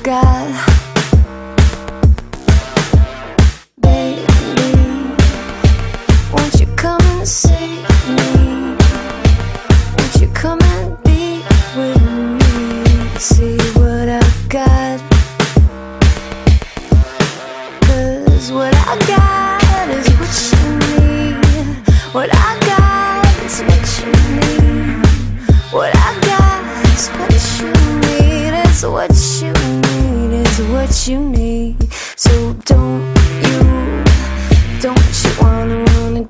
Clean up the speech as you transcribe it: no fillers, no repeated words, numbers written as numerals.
got. Baby, won't you come and see me? Won't you come and be with me? See what I got. 'Cause what I got is what you need. What I got is what you need. What I got is what you need. It's what you need. It's what you need. So don't you wanna